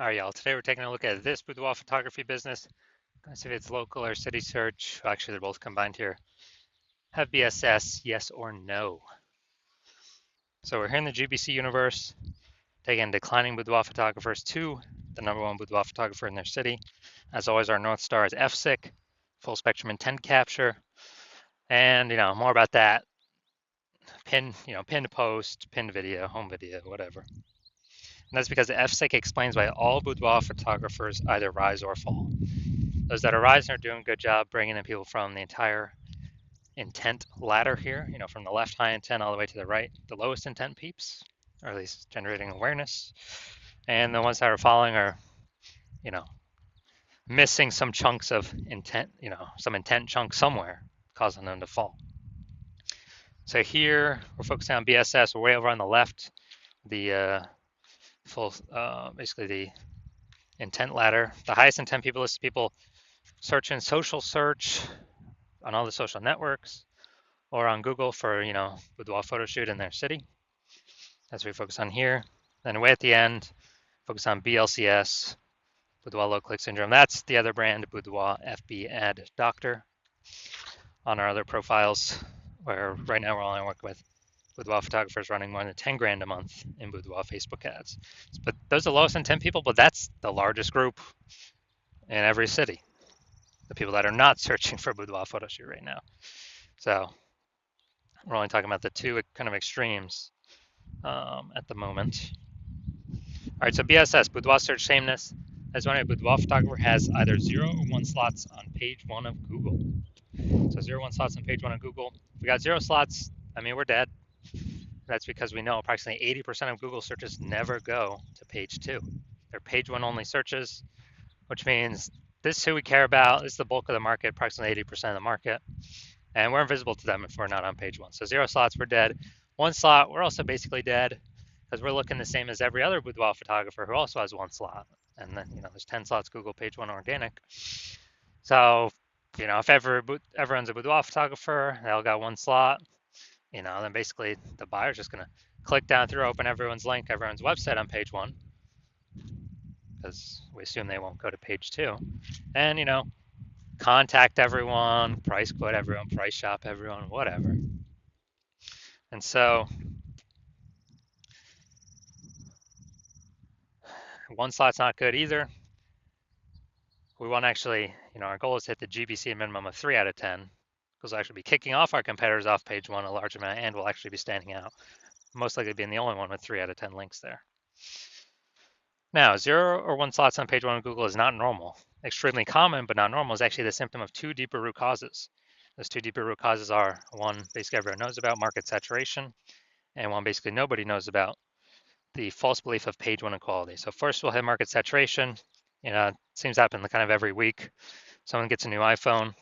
All right, y'all. Today we're taking a look at this boudoir photography business. Let's see if it's local or city search. Well, actually, they're both combined here. Have BSS, yes or no? So we're here in the GBC universe, taking declining boudoir photographers to the number one boudoir photographer in their city. As always, our North Star is FSIC, full spectrum intent capture. And, more about that. Pinned post, pinned video, home video, whatever. And that's because the FSIC explains why all boudoir photographers either rise or fall. Those that are rising are doing a good job bringing in people from the entire intent ladder here, from the left high intent all the way to the right, the lowest intent peeps, or at least generating awareness. And the ones that are falling are, you know, missing some chunks of intent, some intent chunk somewhere, causing them to fall. So here we're focusing on BSS. We're way over on the left, the basically the intent ladder. The highest intent people list people searching social search on all the social networks, or on Google for, boudoir photo shoot in their city. That's what we focus on here. Then way at the end, focus on BLCS, boudoir low click syndrome. That's the other brand, boudoir FB ad doctor, on our other profiles, where right now we're only working with boudoir photographers running more than 10 grand a month in boudoir Facebook ads. But those are the lowest intent people, but that's the largest group in every city, the people that are not searching for boudoir photo shoot right now. So we're only talking about the two kind of extremes at the moment. All right, so BSS, Boudoir Search Sameness. As one, a boudoir photographer has either 0 or 1 slots on page 1 of Google. So 0, 1 slots on page 1 of Google. If we got 0 slots, we're dead. That's because we know approximately 80% of Google searches never go to page 2. They're page 1 only searches, which means this is who we care about. This is the bulk of the market, approximately 80% of the market. And we're invisible to them if we're not on page 1. So 0 slots, we're dead. 1 slot, we're also basically dead, because we're looking the same as every other boudoir photographer who also has 1 slot. And then, there's 10 slots Google page 1 organic. So, if everyone's a boudoir photographer, they all got 1 slot, then basically the buyer's just going to click down through, open everyone's link, everyone's website on page 1, because we assume they won't go to page 2. And, contact everyone, price quote everyone, price shop everyone, whatever. And so 1 slot's not good either. We want to actually, our goal is to hit the GBC minimum of 3 out of 10, because we'll actually be kicking off our competitors off page 1 a large amount, and we'll actually be standing out, most likely being the only one with 3 out of 10 links there. Now, 0 or 1 slots on page 1 of Google is not normal. Extremely common, but not normal, is actually the symptom of 2 deeper root causes. Those 2 deeper root causes are, 1, basically everyone knows about, market saturation, and 1, basically nobody knows about, the false belief of page 1 equality. So first we'll hit market saturation. It seems to happen kind of every week. Someone gets a new iPhone,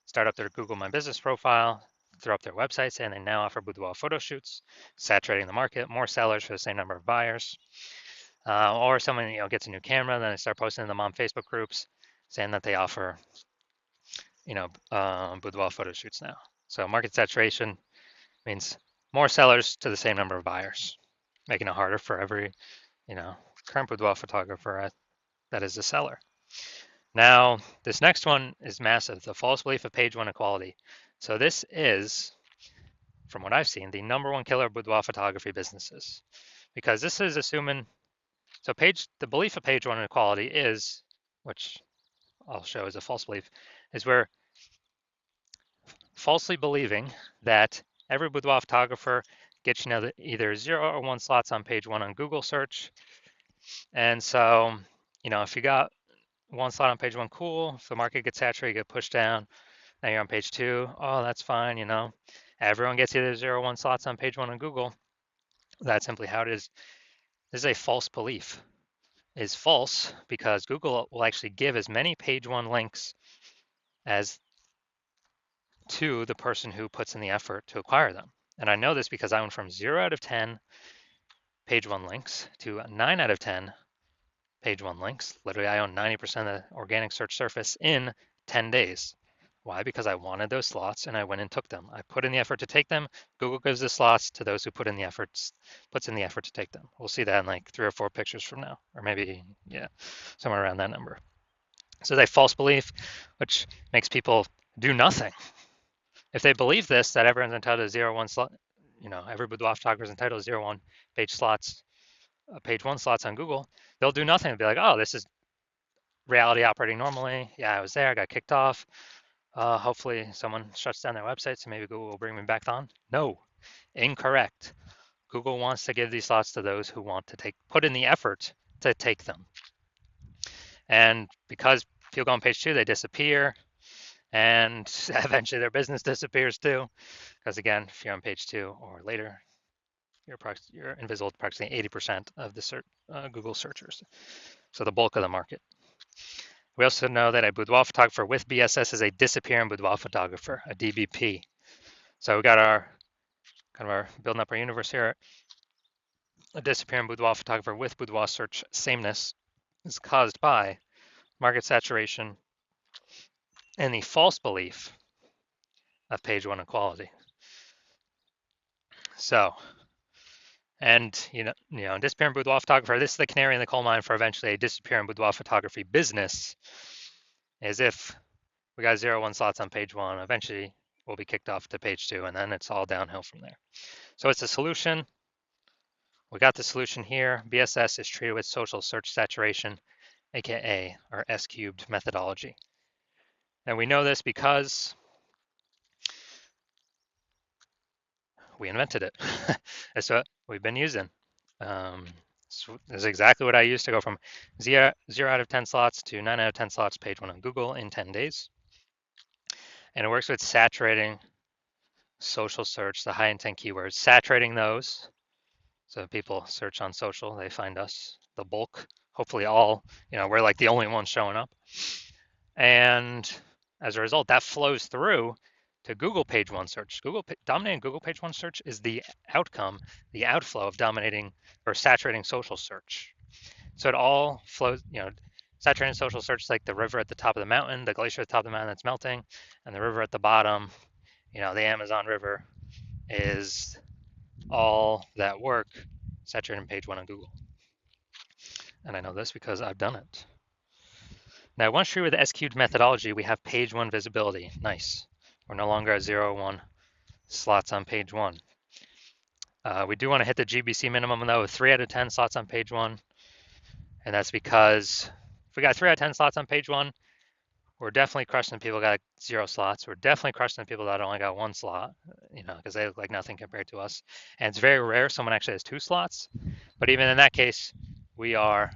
start up their Google My Business profile, throw up their website saying they now offer boudoir photo shoots, saturating the market, more sellers for the same number of buyers. Or someone gets a new camera, then they start posting in the mom Facebook groups saying that they offer boudoir photo shoots now. So market saturation means more sellers to the same number of buyers, making it harder for every current boudoir photographer that is a seller. Now, this next one is massive, the false belief of page 1 equality. So this is, from what I've seen, the number 1 killer of boudoir photography businesses, because this is assuming, so the belief of page 1 equality is, which I'll show as a false belief, is we're falsely believing that every boudoir photographer gets either 0 or 1 slots on page 1 on Google search. And so, if you got 1 slot on page 1, cool. If the market gets saturated, you get pushed down. Now you're on page 2. Oh, that's fine. Everyone gets either 0 or 1 slots on page 1 on Google. That's simply how it is. This is a false belief. It's false because Google will actually give as many page 1 links as to the person who puts in the effort to acquire them. And I know this because I went from 0 out of 10 page 1 links to 9 out of 10 page 1 links. Literally, I own 90% of the organic search surface in 10 days Why? Because I wanted those slots and I went and took them. I put in the effort to take them. Google gives the slots to those who puts in the effort to take them. We'll see that in like 3 or 4 pictures from now, or maybe, yeah, somewhere around that number. So a false belief, which makes people do nothing. If they believe this, that everyone's entitled to 0, 1 slot, every boudoir photographer is entitled to 0, 1 page slots, page 1 slots on Google, they'll do nothing. They'll be like, oh, this is reality operating normally. Yeah, I was there, I got kicked off. Hopefully someone shuts down their website, so maybe Google will bring me back on. No, incorrect. Google wants to give these slots to those who want to put in the effort to take them. And because people go on page 2, they disappear, and eventually their business disappears too. Because again, if you're on page 2 or later, you're invisible to approximately 80% of the Google searchers. So the bulk of the market. We also know that a boudoir photographer with BSS is a disappearing boudoir photographer, a DBP. So we got our building up our universe here. A disappearing boudoir photographer with boudoir search sameness is caused by market saturation and the false belief of page 1 equality. So, and disappearing boudoir photographer, this is the canary in the coal mine for eventually a disappearing boudoir photography business, is if we got 0, 1 slots on page 1, eventually we'll be kicked off to page 2, and then it's all downhill from there. So it's a solution. We got the solution here. BSS is treated with social search saturation, aka our S-cubed methodology. And we know this because we invented it. That's what we've been using. So this is exactly what I used to go from 0 out of 10 slots to 9 out of 10 slots page 1 on Google in 10 days. And it works with saturating social search, the high intent keywords, saturating those. So people search on social, they find us, the bulk, hopefully all, we're like the only ones showing up. And as a result, that flows through to Google page 1 search. Dominating Google page 1 search is the outcome, the outflow of dominating or saturating social search. So it all flows, saturating social search is like the river at the top of the mountain, the glacier at the top of the mountain that's melting, and the river at the bottom, the Amazon River, is all that work saturating page 1 on Google. And I know this because I've done it. Now, once true with the S-cubed methodology, we have page 1 visibility. Nice. We're no longer at 0, 1 slots on page 1. We do want to hit the GBC minimum, though, with 3 out of 10 slots on page 1. And that's because if we got 3 out of 10 slots on page 1, we're definitely crushing the people that got 0 slots. We're definitely crushing the people that only got 1 slot, because they look like nothing compared to us. And it's very rare someone actually has 2 slots. But even in that case, we are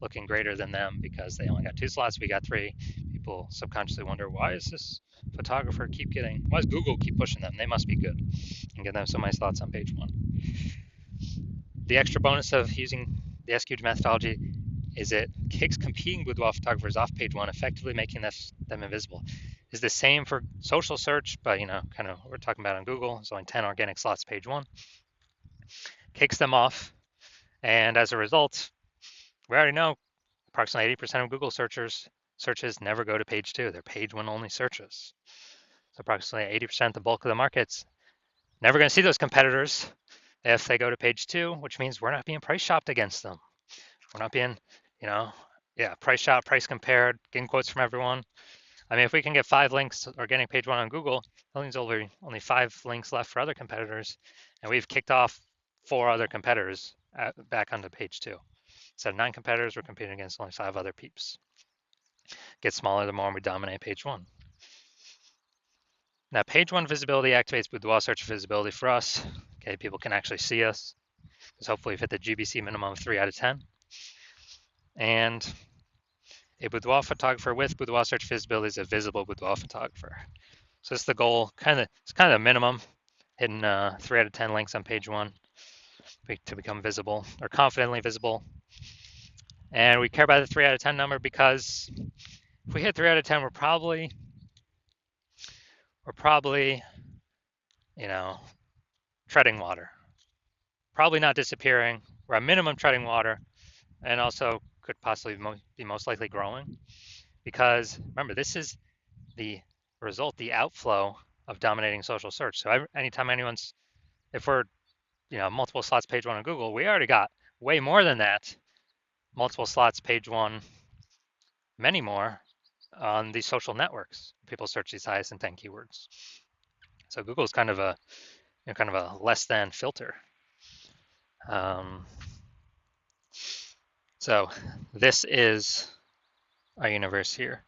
looking greater than them because they only got 2 slots. We got 3. People subconsciously wonder, why does Google keep pushing them? They must be good and get them so many slots on page 1. The extra bonus of using the S-cubed methodology is it kicks competing boudoir photographers off page 1, effectively making them invisible. Is the same for social search, but kind of what we're talking about on Google. There's only 10 organic slots page 1. Kicks them off, and as a result, we already know approximately 80% of Google searches never go to page 2. They're page 1 only searches. So approximately 80%, the bulk of the market's never going to see those competitors if they go to page 2, which means we're not being price shopped against them. We're not being, price shopped, price compared, getting quotes from everyone. I mean, if we can get 5 links organic page 1 on Google, that means only 5 links left for other competitors, and we've kicked off 4 other competitors back onto page 2. So 9 competitors, we're competing against only 5 other peeps. Gets smaller the more we dominate page 1. Now, page 1 visibility activates boudoir search visibility for us. Okay, people can actually see us because hopefully we've hit the GBC minimum of 3 out of 10. And a boudoir photographer with boudoir search visibility is a visible boudoir photographer. So this is the goal, it's kind of the minimum, hitting 3 out of 10 links on page 1 to become visible or confidently visible. And we care about the 3 out of 10 number because if we hit 3 out of 10, we're probably, treading water. Probably not disappearing. We're at minimum treading water, and also could possibly be most likely growing. Because remember, this is the result the outflow of dominating social search. So anytime if we're multiple slots page one on Google, we already got way more than that. Multiple slots page one, many more on these social networks. People search these highest intent keywords. So Google is kind of a less than filter. So this is our universe here.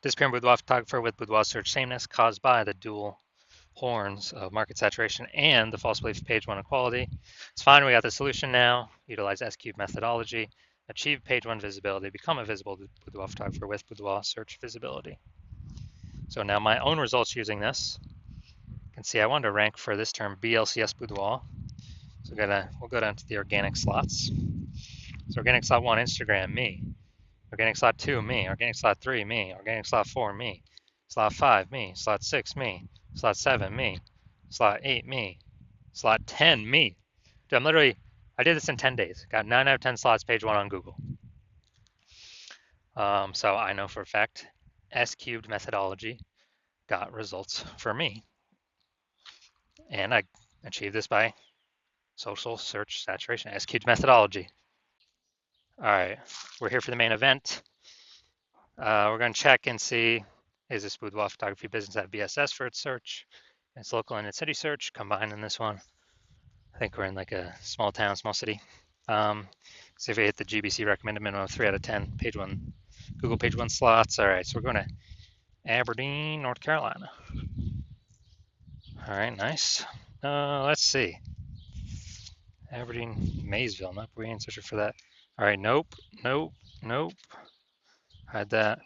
Disappearing boudoir photographer with boudoir search sameness caused by the dual horns of market saturation and the false belief of page one equality. It's fine, we got the solution now. Utilize S-cube methodology, achieve page one visibility, become a visible boudoir photographer with boudoir search visibility. So now my own results using this, you can see I wanted to rank for this term BLCS boudoir. So we'll go down to the organic slots. So organic slot 1, Instagram, me. Organic slot 2, me. Organic slot 3, me. Organic slot 4, me. Slot 5, me. Slot 6, me. Slot 7, me. Slot 8, me. Slot 10, me. Dude, I did this in 10 days. Got 9 out of 10 slots page 1 on Google. So I know for a fact S-cubed methodology got results for me. And I achieved this by social search saturation, S-cubed methodology. All right, we're here for the main event. We're going to check and see, is this boudoir photography business at BSS for its search? It's local and its city search combined in this one. I think we're in like a small town, small city. See if we hit the GBC recommended minimum of 3 out of 10 page one, Google page one slots. All right, so we're going to Aberdeen, North Carolina. All right, nice. Let's see. Aberdeen, Maysville. Nope, we ain't searching for that. All right, nope. Had that.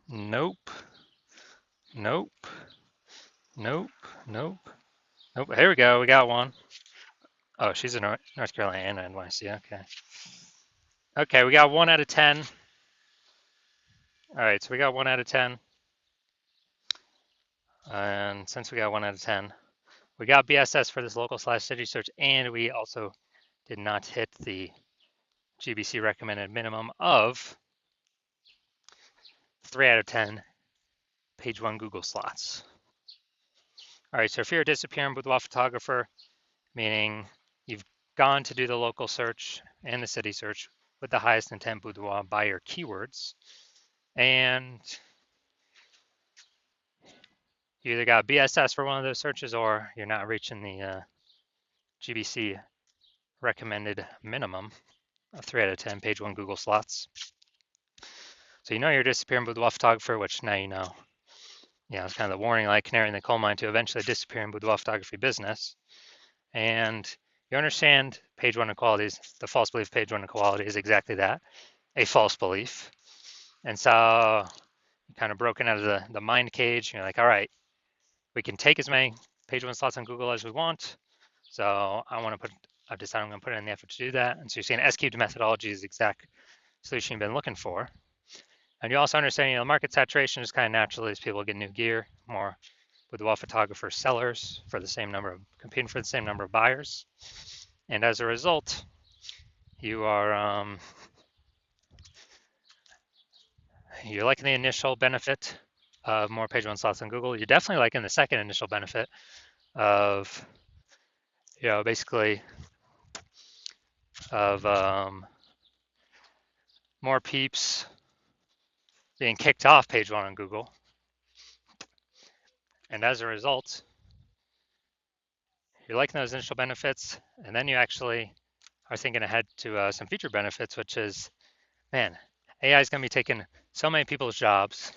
Nope. Here we go. We got one. Oh, she's in North Carolina and NYC. Okay. Okay, we got 1 out of 10. All right, so we got 1 out of 10. And since we got 1 out of 10, we got BSS for this local/city search, and we also did not hit the GBC recommended minimum of 3 out of 10 page one Google slots. All right, so if you're a disappearing boudoir photographer, meaning you've gone to do the local search and the city search with the highest intent boudoir by your keywords, and you either got BSS for one of those searches or you're not reaching the GBC recommended minimum of 3 out of 10 page one Google slots. So you know you're a disappearing boudoir photographer, which now you know. Yeah, it's kind of the warning light, canary in the coal mine to eventually disappear in boudoir photography business. And you understand page one equalities, the false belief page one equality is exactly that, a false belief. And so you're kind of broken out of the mind cage. You're like, all right, we can take as many page one slots on Google as we want. So I've decided I'm going to put in the effort to do that. And so you're seeing S-cubed methodology is the exact solution you've been looking for. And you also understand, market saturation is kind of natural as people get new gear, more boudoir photographer sellers competing for the same number of buyers. And as a result, you are you're liking the initial benefit of more page one slots on Google. You're definitely liking the second initial benefit of basically of more peeps being kicked off page one on Google. And as a result, you're liking those initial benefits, and then you actually are thinking ahead to some future benefits, which is, man, AI is going to be taking so many people's jobs,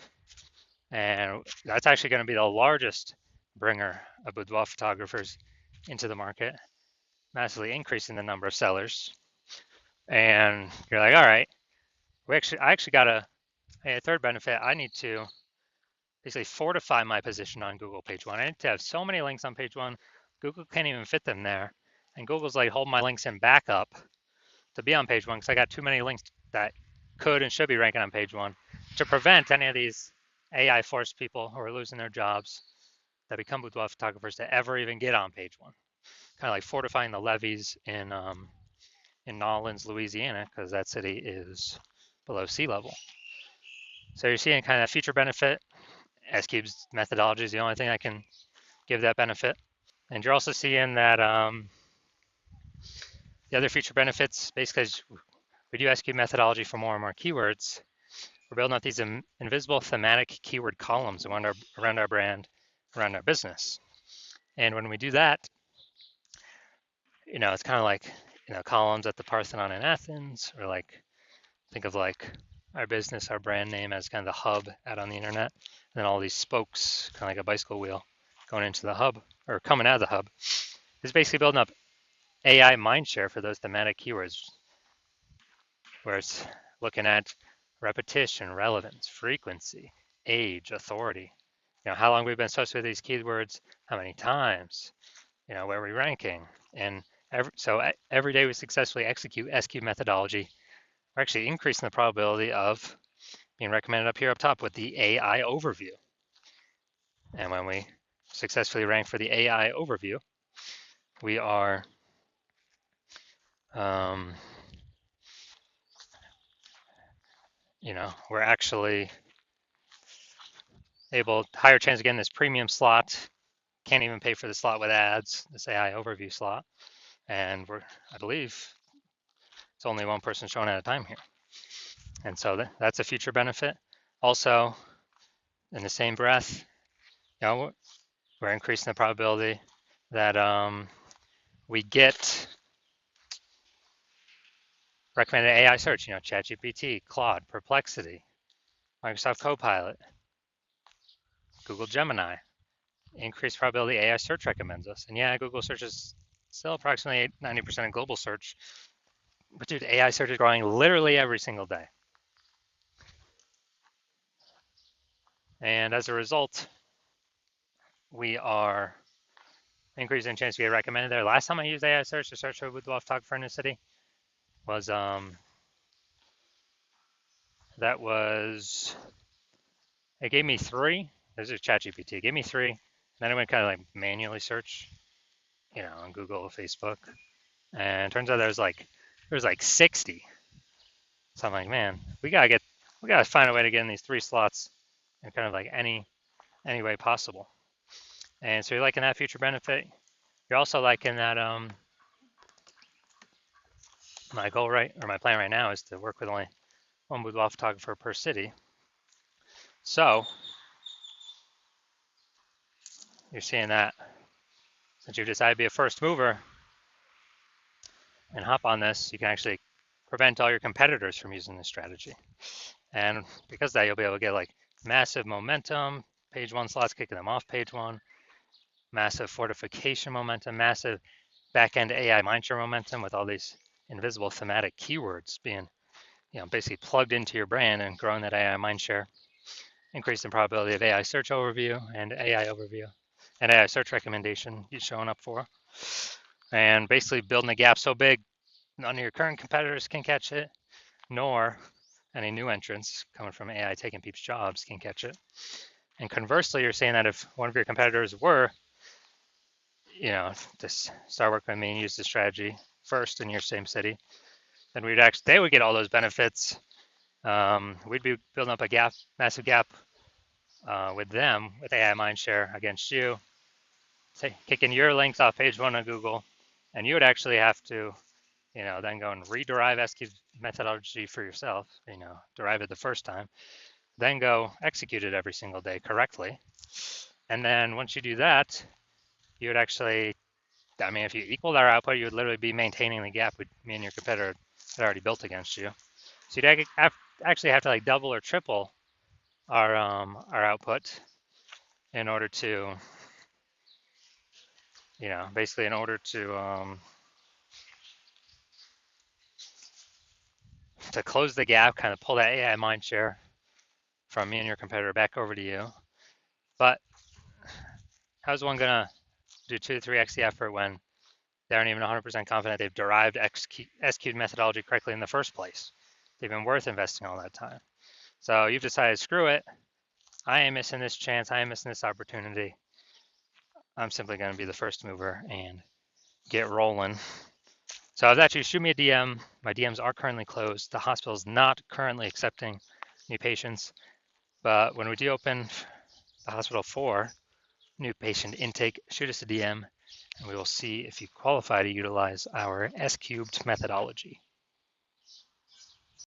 and that's actually going to be the largest bringer of boudoir photographers into the market, massively increasing the number of sellers. And you're like, all right, I actually got a third benefit. I need to basically fortify my position on Google page one. I need to have so many links on page one, Google can't even fit them there. And Google's like, hold my links in backup to be on page one because I got too many links that could and should be ranking on page one to prevent any of these AI forced people who are losing their jobs that become boudoir photographers to ever even get on page one. Kind of like fortifying the levees in Nolens, Louisiana, because that city is below sea level. So you're seeing kind of future benefit, S-Cube's methodology is the only thing that can give that benefit. And you're also seeing that the other feature benefits, basically, as we do S-Cube methodology for more and more keywords, we're building up these invisible thematic keyword columns around our brand, around our business. And when we do that, it's kind of like, columns at the Parthenon in Athens, or like, think of like our business, our brand name as kind of the hub out on the internet, and then all these spokes, kind of like a bicycle wheel, going into the hub or coming out of the hub. It's basically building up AI mindshare for those thematic keywords, where it's looking at repetition, relevance, frequency, age, authority. How long we've been associated with these keywords, how many times, where we're ranking. And every day we successfully execute S-Cube methodology, we're actually increasing the probability of being recommended up here up top with the AI overview. And when we successfully rank for the AI overview, we are we're actually able, higher chance again, this premium slot, can't even pay for the slot with ads, this AI overview slot. And I believe it's only one person showing at a time here. And so that's a future benefit. Also, in the same breath, we're increasing the probability that we get recommended AI search, ChatGPT, Claude, Perplexity, Microsoft Copilot, Google Gemini. Increased probability AI search recommends us. And yeah, Google search is still approximately 90% of global search. But dude, AI search is growing literally every single day. And as a result, we are increasing chance to get recommended there. Last time I used AI search to search for Boudoir photographer in the city was it gave me 3. This is ChatGPT. It gave me 3. Then I went kind of like manually search, on Google, Facebook, and it turns out there was like 60. So I'm like, man, we gotta find a way to get in these 3 slots in kind of like any way possible. And so you're liking that future benefit. You're also liking that my goal my plan right now is to work with only one boudoir photographer per city. So you're seeing that since you've decided to be a first mover and hop on this, you can actually prevent all your competitors from using this strategy. And because of that, you'll be able to get like massive momentum, page 1 slots, kicking them off page 1, massive fortification momentum, massive back-end AI mindshare momentum with all these invisible thematic keywords being, basically plugged into your brand and growing that AI mindshare, increasing probability of AI search overview and AI search recommendation you're showing up for, and basically building a gap so big none of your current competitors can catch it, nor any new entrants coming from AI taking people's jobs can catch it. And conversely, you're saying that if one of your competitors were, to start working with me and use the strategy first in your same city, then they would get all those benefits. We'd be building up a massive gap with them, with AI mindshare against you, kicking your links off page 1 of Google, and you would actually have to, then go and rederive S-Cube methodology for yourself, derive it the first time, then go execute it every single day correctly. And then once you do that, you would actually, if you equaled our output, you would literally be maintaining the gap with me and your competitor had already built against you. So you'd actually have to like double or triple our output in order to, basically in order to close the gap, kind of pull that AI mindshare from me and your competitor back over to you. But how's one gonna do 2 to 3x the effort when they aren't even 100% confident they've derived S-Cube methodology correctly in the first place? They've been worth investing all that time. So you've decided, screw it. I ain't missing this chance. I ain't missing this opportunity. I'm simply going to be the first mover and get rolling. So if that's you, shoot me a DM. My DMs are currently closed. The hospital is not currently accepting new patients. But when we do open the hospital for new patient intake, shoot us a DM, and we will see if you qualify to utilize our S-cubed methodology.